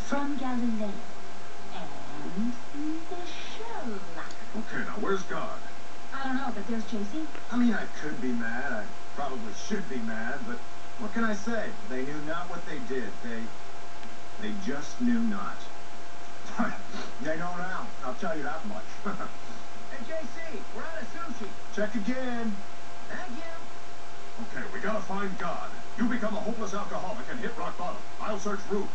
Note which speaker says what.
Speaker 1: from Galileo. And Michelle.
Speaker 2: Okay, now where's God?
Speaker 1: I don't know, but there's JC.
Speaker 2: I mean, I could be mad. I probably should be mad, but what can I say? They knew not what they did. They just knew not. They know now. I'll tell you that much.
Speaker 3: Hey, JC, we're out of sushi.
Speaker 2: Check again.
Speaker 3: Thank you.
Speaker 2: Okay, we gotta find God. You become a hopeless alcoholic and hit rock bottom. I'll search rooms.